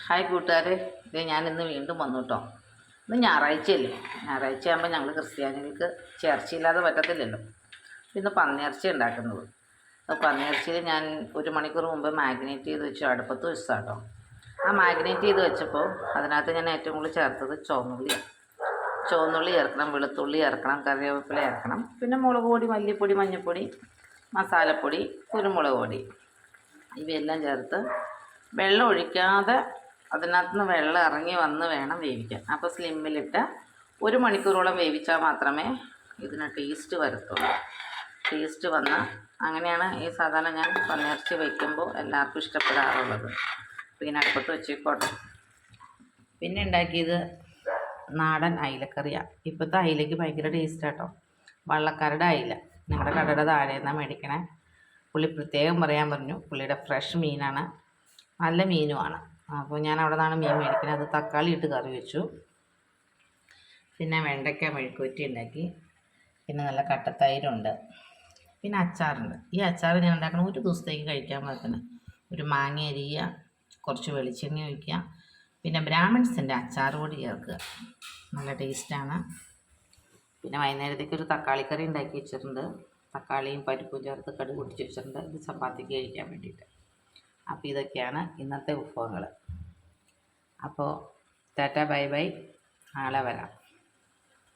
Hi കൂട്ടുകാരെ, ഇത് ഞാനിന്ന് വീണ്ടും വന്നു കേട്ടോ. ഇന്ന് ഞായറാഴ്ചയല്ലേ. ഞായറാഴ്ച ആകുമ്പോൾ ഞങ്ങൾ ക്രിസ്ത്യാനികൾക്ക് ചേർച്ചയില്ലാതെ പറ്റത്തില്ലല്ലോ. ഇന്ന് പന്നിയിറച്ചി ഉണ്ടാക്കുന്നത്. അപ്പോൾ പന്നിയിറച്ചിയിൽ ഞാൻ 1 മണിക്കൂർ മുമ്പ് മാഗ്നേറ്റ് ചെയ്ത് വെച്ചു, അടുപ്പത്ത് വെച്ചതാണ് കേട്ടോ. ആ മാഗ്നേറ്റ് ചെയ്ത് വെച്ചപ്പോൾ അതിനകത്ത് ഞാൻ ഏറ്റവും കൂടുതൽ ചേർത്തത് ചുവന്നുള്ളി ചേർക്കണം, വെളുത്തുള്ളി ചേർക്കണം, കറിവേപ്പില ചേർക്കണം, പിന്നെ മുളക് പൊടി, മല്ലിപ്പൊടി, മഞ്ഞൾപ്പൊടി, മസാലപ്പൊടി, കുരുമുളക് പൊടി ഇവയെല്ലാം ചേർത്ത് വെള്ളം ഒഴിക്കാതെ അതിനകത്ത് നിന്ന് വെള്ളം ഇറങ്ങി വന്ന് വേണം വേവിക്കാൻ. അപ്പോൾ സ്ലിമ്മിലിട്ട് 1 മണിക്കൂറോളം വേവിച്ചാൽ മാത്രമേ ഇതിന് ടേസ്റ്റ് വരത്തുള്ളൂ. ടേസ്റ്റ് വന്ന് അങ്ങനെയാണ് ഈ സാധാരണ ഞാൻ പന്നിയിറച്ചി വയ്ക്കുമ്പോൾ എല്ലാവർക്കും ഇഷ്ടപ്പെടാറുള്ളത്. പിന്നെ അടുപ്പത്ത് വെച്ചേക്കോട്ടെ. പിന്നെ ഉണ്ടാക്കിയത് നാടൻ അയിലക്കറിയാണ്. ഇപ്പോഴത്തെ അയിലയ്ക്ക് ഭയങ്കര ടേസ്റ്റ് കേട്ടോ. വള്ളക്കാരുടെ അയില ഞങ്ങളുടെ കടയുടെ താഴെ നിന്നാണ് മേടിക്കണേ. പുള്ളി പ്രത്യേകം പറയാൻ പറഞ്ഞു, പുള്ളിയുടെ ഫ്രഷ് മീനാണ്, നല്ല മീനുമാണ്. അപ്പോൾ ഞാൻ അവിടെ നിന്നാണ് മീൻ മേടിക്കുന്നത്. അത് തക്കാളി ഇട്ട് കറി വെച്ചു. പിന്നെ വെണ്ടയ്ക്ക മെഴുക്കുവരട്ടി ഉണ്ടാക്കി. പിന്നെ നല്ല കട്ടത്തൈരുണ്ട്. പിന്നെ അച്ചാറുണ്ട്. ഈ അച്ചാർ ഞാൻ ഉണ്ടാക്കണം 1 ദിവസത്തേക്ക് കഴിക്കാൻ പറ്റുന്ന ഒരു മാങ്ങ അരിയുക, കുറച്ച് വെളിച്ചെണ്ണ ഒഴിക്കുക, പിന്നെ ബ്രാഹ്മിൺസിൻ്റെ അച്ചാർ പൊടി ചേർക്കുക. നല്ല ടേസ്റ്റാണ്. പിന്നെ വൈകുന്നേരത്തേക്ക് ഒരു തക്കാളിക്കറി ഉണ്ടാക്കി വെച്ചിട്ടുണ്ട്. തക്കാളിയും പരിപ്പും ചേർത്ത് കടുക് പൊട്ടിച്ച് വെച്ചിട്ടുണ്ട്. ഇത് ചപ്പാത്തിക്ക് കഴിക്കാൻ വേണ്ടിയിട്ട്. അപ്പോൾ ഇതൊക്കെയാണ് ഇന്നത്തെ വിഭവങ്ങൾ. അപ്പോൾ ടാറ്റ ബൈ ബൈ, നാളെ വരാം.